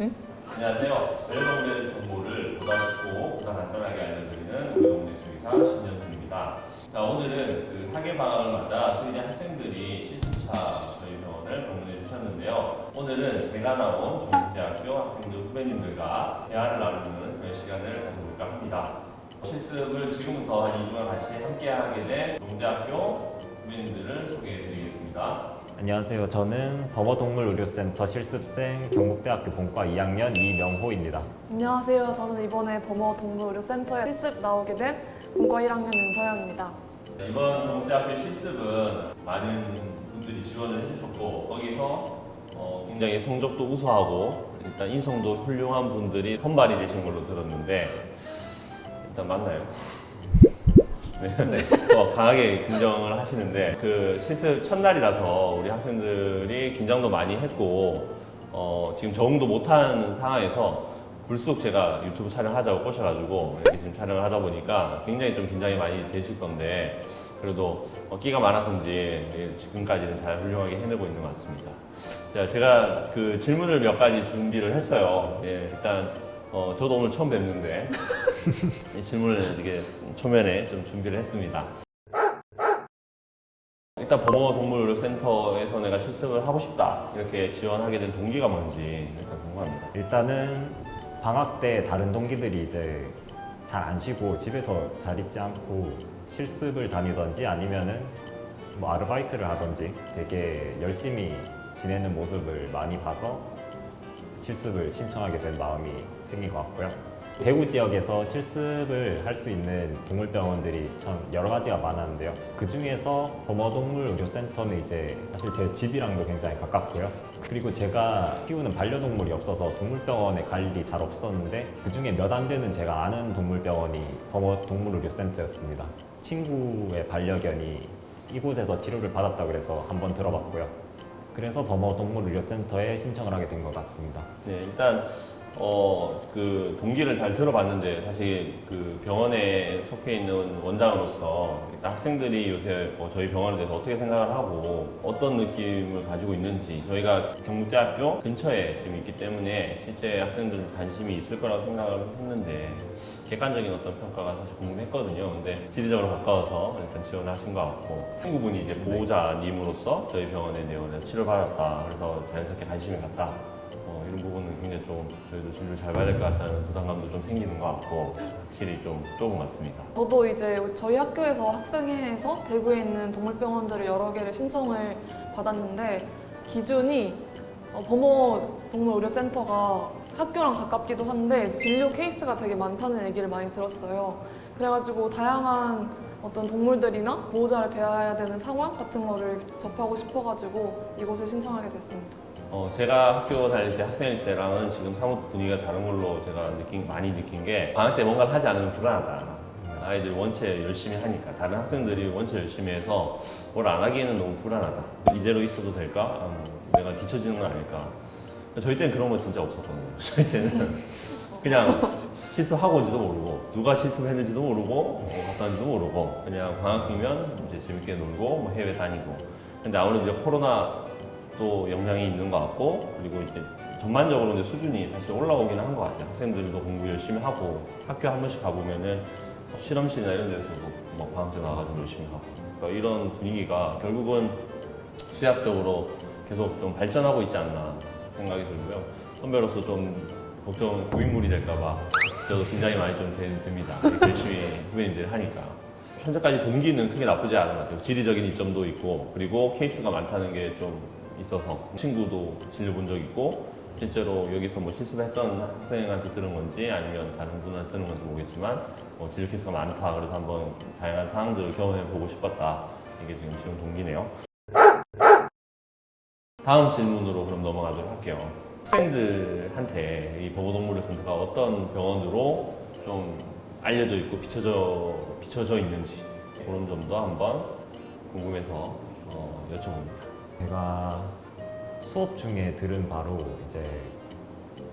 안녕하세요. 저희 동네 정보를 보다 쉽고 보다 간단하게 알려드리는 우리 동네 수의사 신현준입니다. 자, 오늘은 그 학예 방학을 맞아 수의대 학생들이 실습차 저희 병원을 방문해 주셨는데요. 오늘은 제가 나온 경북대학교 학생들 후배님들과 대화를 나누는 그런 시간을 가져볼까 합니다. 실습을 지금부터 한 2주간 같이 함께하게 된 동대학교 후배님들을 소개해드리겠습니다. 안녕하세요. 저는 범어동물의료센터 실습생 경북대학교 본과 2학년 이명호입니다. 안녕하세요. 저는 이번에 범어동물의료센터에 실습 나오게 된 본과 1학년 윤서영입니다. 이번 경북대학교 실습은 많은 분들이 지원을 해주셨고 거기서 굉장히 성적도 우수하고 일단 인성도 훌륭한 분들이 선발이 되신 걸로 들었는데 일단 맞나요? 네. 강하게 긍정을 하시는데 그 실습 첫날이라서 우리 학생들이 긴장도 많이 했고 지금 적응도 못한 상황에서 불쑥 제가 유튜브 촬영하자고 꼬셔가지고 이렇게 지금 촬영을 하다 보니까 굉장히 좀 긴장이 많이 되실 건데 그래도 끼가 많아서인지 지금까지는 잘 훌륭하게 해내고 있는 것 같습니다. 제가 그 질문을 몇 가지 준비를 했어요. 예, 일단 저도 오늘 처음 뵙는데 이 질문을 이렇게 초면에 좀 준비를 했습니다. 일단 범어동물의료센터에서 내가 실습을 하고 싶다 이렇게 지원하게 된 동기가 뭔지 일단 궁금합니다. 일단은 방학 때 다른 동기들이 이제 잘 안 쉬고 집에서 잘 있지 않고 실습을 다니던지 아니면은 뭐 아르바이트를 하던지 되게 열심히 지내는 모습을 많이 봐서 실습을 신청하게 된 마음이 생긴 것 같고요. 대구 지역에서 실습을 할 수 있는 동물병원들이 참 여러 가지가 많았는데요. 그 중에서 범어동물의료센터는 이제 사실 제 집이랑도 굉장히 가깝고요. 그리고 제가 키우는 반려동물이 없어서 동물병원에 갈 일이 잘 없었는데 그 중에 몇 안 되는 제가 아는 동물병원이 범어동물의료센터였습니다. 친구의 반려견이 이곳에서 치료를 받았다고 그래서 한번 들어봤고요. 그래서 범어동물의료센터에 신청을 하게 된 것 같습니다. 네, 일단 그 동기를 잘 들어봤는데 사실 그 병원에 속해 있는 원장으로서 일단 학생들이 요새 저희 병원에 대해서 어떻게 생각을 하고 어떤 느낌을 가지고 있는지 저희가 경북대학교 근처에 지금 있기 때문에 실제 학생들 관심이 있을 거라고 생각을 했는데 객관적인 어떤 평가가 사실 궁금했거든요. 근데 지리적으로 가까워서 일단 지원을 하신 것 같고 친구분이 이제 보호자님으로서 저희 병원에 내원해 치료를 받았다. 그래서 자연스럽게 관심이 갔다. 이런 부분은 굉장히 좀 저희도 진료를 잘 받을 것 같다는 부담감도 좀 생기는 것 같고 확실히 좀 좁은 것 같습니다. 저도 이제 저희 학교에서 학생회에서 대구에 있는 동물병원들을 여러 개를 신청을 받았는데 기준이 범어동물의료센터가 학교랑 가깝기도 한데 진료 케이스가 되게 많다는 얘기를 많이 들었어요. 그래가지고 다양한 어떤 동물들이나 보호자를 대해야 되는 상황 같은 거를 접하고 싶어가지고 이곳을 신청하게 됐습니다. 제가 학교 다닐 때 학생일 때랑은 지금 사뭇 분위기가 다른 걸로 제가 많이 느낀 게 방학 때 뭔가를 하지 않으면 불안하다. 아이들이 원체 열심히 하니까 다른 학생들이 원체 열심히 해서 뭘 안 하기에는 너무 불안하다. 이대로 있어도 될까? 내가 뒤처지는 건 아닐까? 저희 때는 그런 거 진짜 없었거든요. 저희 때는 그냥 실습하고 온지도 모르고 누가 실습했는지도 모르고 갔다 온지도 모르고 그냥 방학이면 이제 재밌게 놀고 뭐 해외 다니고 근데 아무래도 이제 코로나 또 영향이 있는 것 같고 그리고 이제 전반적으로 이제 수준이 사실 올라오기는 한 것 같아요. 학생들도 공부 열심히 하고 학교 한 번씩 가보면은 실험실이나 이런 데서도 뭐 방학 때 나와가지고 열심히 하고 그러니까 이런 분위기가 결국은 수학적으로 계속 좀 발전하고 있지 않나 생각이 들고요. 선배로서 좀 걱정 고인물이 될까봐 저도 긴장이 많이 좀 듭니다. 열심히 후배님들이 하니까. 현재까지 동기는 크게 나쁘지 않은 것 같아요. 지리적인 이점도 있고 그리고 케이스가 많다는 게 좀 있어서 친구도 진료 본 적 있고 실제로 여기서 뭐 실습했던 학생한테 들은 건지 아니면 다른 분한테 들은 건지 모르겠지만 진료 케이스가 많다 그래서 한번 다양한 상황들을 경험해 보고 싶었다 이게 지금 동기네요. 다음 질문으로 그럼 넘어가도록 할게요. 학생들한테 이 범어동물의료센터가 어떤 병원으로 좀 알려져 있고 비춰져 있는지 그런 점도 한번 궁금해서 여쭤봅니다. 제가 수업 중에 들은 바로 이제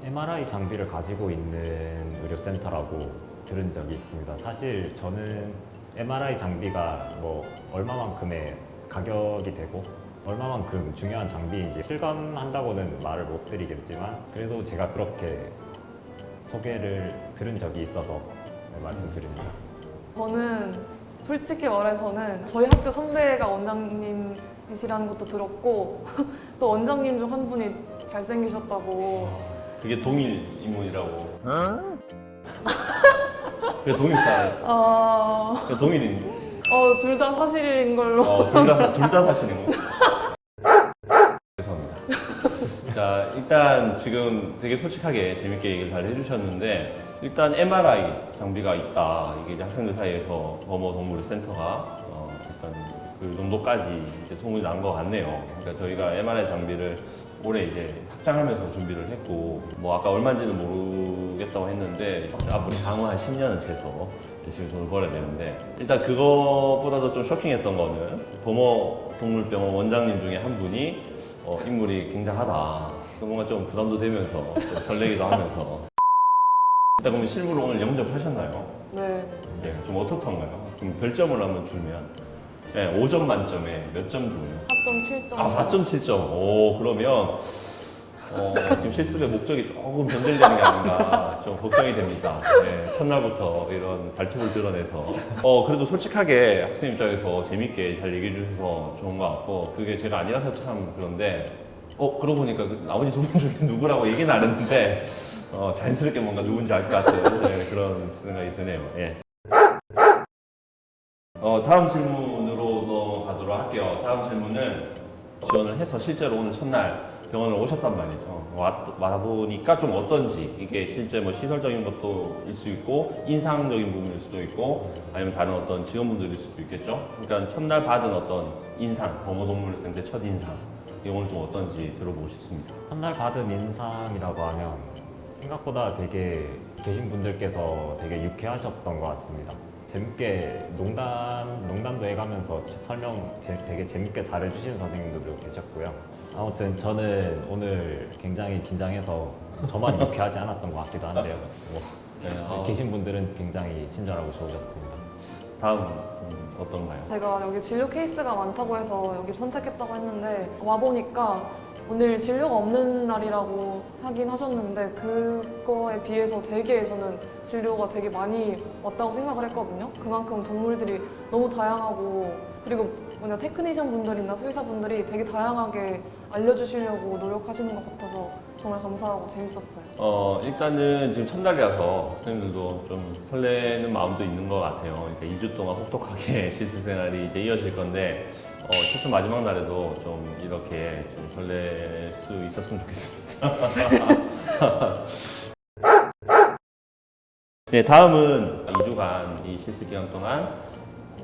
MRI 장비를 가지고 있는 의료센터라고 들은 적이 있습니다. 사실 저는 MRI 장비가 뭐 얼마만큼의 가격이 되고 얼마만큼 중요한 장비인지 실감한다고는 말을 못 드리겠지만 그래도 제가 그렇게 소개를 들은 적이 있어서 말씀드립니다. 저는 솔직히 말해서는 저희 학교 선배가 원장님이시라는 것도 들었고 또 원장님 중 한 분이 잘생기셨다고. 그게 동일 인물이라고. 그게 동일사. 그게 동일 인물. 둘 다 사실인 걸로. 둘다 사시는 거. 죄송합니다. 자, 일단 지금 되게 솔직하게 재밌게 얘기를 잘 해주셨는데 일단 MRI 장비가 있다. 이게 이제 학생들 사이에서 범어동물 센터가 일단 그 정도까지 이제 소문이 난 것 같네요. 그러니까 저희가 MRI 장비를 올해 이제 확장하면서 준비를 했고 뭐 아까 얼마인지는 모르겠다고 했는데 앞으로 향후 한 10년은 최소 열심히 돈을 벌어야 되는데 일단 그거보다도 좀 쇼킹했던 거는 범어동물병원 원장님 중에 한 분이 인물이 굉장하다. 뭔가 좀 부담도 되면서 좀 설레기도 하면서 일단 그러면 실무로 오늘 영접하셨나요? 네. 네, 좀 어떻던가요? 그럼 별점을 한번 주면 네, 5점 만점에 몇 점 줘요? 4.7점. 아, 4.7점. 오, 그러면 지금 실습의 목적이 조금 변질되는 게 아닌가 좀 걱정이 됩니다. 네, 첫날부터 이런 발톱을 드러내서. 그래도 솔직하게 학생 입장에서 재밌게 잘 얘기해 주셔서 좋은 것 같고, 그게 제가 아니라서 참 그런데, 그러고 보니까 그 나머지 두 분 중에 누구라고 얘기는 안 했는데, 자연스럽게 뭔가 누군지 알 것 같은 그런 생각이 드네요. 예. 다음 질문으로 넘어가도록 할게요. 다음 질문은 지원을 해서 실제로 오늘 첫날 병원을 오셨단 말이죠. 와보니까 좀 어떤지, 이게 실제 뭐 시설적인 것도 일 수 있고 인상적인 부분일 수도 있고 아니면 다른 어떤 직원분들일 수도 있겠죠. 그러니까 첫날 받은 어떤 인상, 범어동물센터 첫 인상, 이게 오늘 좀 어떤지 들어보고 싶습니다. 첫날 받은 인상이라고 하면 생각보다 되게 계신 분들께서 되게 유쾌하셨던 것 같습니다. 재밌게 농담도 해가면서 설명 되게 재밌게 잘해주시는 선생님들도 계셨고요. 아무튼 저는 오늘 굉장히 긴장해서 저만 유쾌하지 않았던 것 같기도 한데요. 계신 분들은 굉장히 친절하고 좋으셨습니다. 다음 어떤가요? 제가 여기 진료 케이스가 많다고 해서 여기 선택했다고 했는데 와보니까 오늘 진료가 없는 날이라고 하긴 하셨는데 그거에 비해서 되게 저는 진료가 되게 많이 왔다고 생각을 했거든요. 그만큼 동물들이 너무 다양하고 그리고 테크니션 분들이나 수의사 분들이 되게 다양하게 알려주시려고 노력하시는 것 같아서 정말 감사하고 재밌었어요. 일단은 지금 첫날이라서 선생님들도 좀 설레는 마음도 있는 것 같아요. 그러니까 2주 동안 혹독하게 실습 생활이 이제 이어질 건데 실습 마지막 날에도 좀 이렇게 좀 설렐 수 있었으면 좋겠습니다. 네, 다음은 2주간 이 실습 기간 동안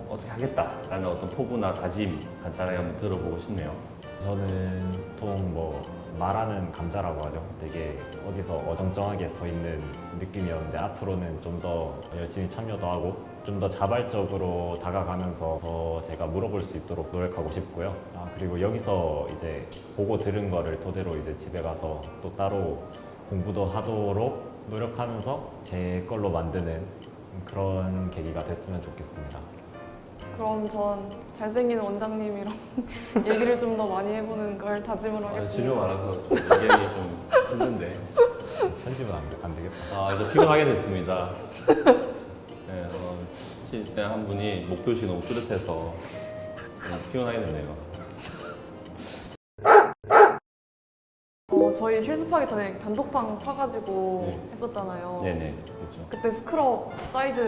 어떻게 하겠다라는 어떤 포부나 다짐 간단하게 한번 들어보고 싶네요. 저는 보통 뭐 말하는 감자라고 하죠. 되게 어디서 어정쩡하게 서 있는 느낌이었는데 앞으로는 좀 더 열심히 참여도 하고 좀 더 자발적으로 다가가면서 더 제가 물어볼 수 있도록 노력하고 싶고요. 그리고 여기서 이제 보고 들은 거를 토대로 이제 집에 가서 또 따로 공부도 하도록 노력하면서 제 걸로 만드는 그런 계기가 됐으면 좋겠습니다. 그럼 전 잘생긴 원장님이랑 얘기를 좀 더 많이 해보는 걸 다짐을 하겠습니다. 진료 많아서 좀 얘기하기 좀 힘든데. 편집은 안 되겠다. 이제 피곤하게 됐습니다. 네, 실생 한 분이 목표의식이 너무 뚜렷해서 피곤하게 됐네요. 저희 실습하기 전에 단독방 파가지고 네. 했었잖아요. 네네, 그렇죠. 그때 스크럽 사이즈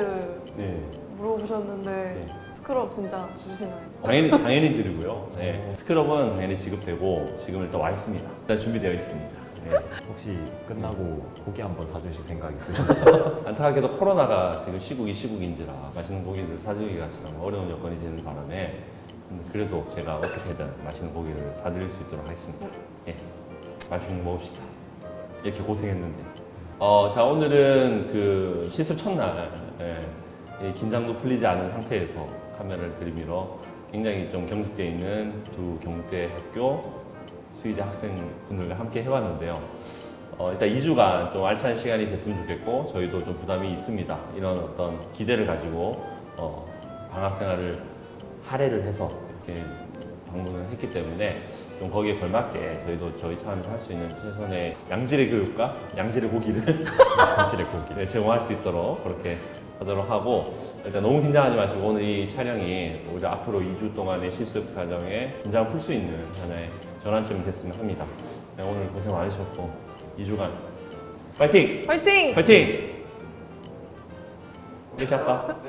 네. 물어보셨는데 네. 스크럽 진짜 주시나요? 당연히 드리고요. 네. 스크럽은 당연히 지급되고 지금 일단 와 있습니다. 일단 준비되어 있습니다. 네. 혹시 끝나고 고기 한번 사주실 생각 있으신가요? 안타깝게도 코로나가 지금 시국인지라 맛있는 고기를 사주기가 참 어려운 여건이 되는 바람에 그래도 제가 어떻게든 맛있는 고기를 사드릴 수 있도록 하겠습니다. 예, 맛있는 거 먹읍시다. 이렇게 고생했는데. 자, 오늘은 그 실습 첫날 이 긴장도 풀리지 않은 상태에서 카메라를 들이밀어 굉장히 좀 경직되어 있는 두 경북대 학교 수의대 학생분들과 함께 해봤는데요. 일단 2주간 좀 알찬 시간이 됐으면 좋겠고 저희도 좀 부담이 있습니다. 이런 어떤 기대를 가지고 방학 생활을 할애를 해서 이렇게 방문을 했기 때문에 좀 거기에 걸맞게 저희도 저희 차원에서 할 수 있는 최선의 양질의 교육과 양질의 고기를 현실의 고기. 네, 제공할 수 있도록 그렇게 하도록 하고 일단 너무 긴장하지 마시고 오늘 이 촬영이 우리 앞으로 2주 동안의 실습 과정에 긴장을 풀 수 있는 하나의 전환점이 됐으면 합니다. 네, 오늘 고생 많으셨고 2주간 파이팅! 화이팅! 파이팅! 이렇게 할까?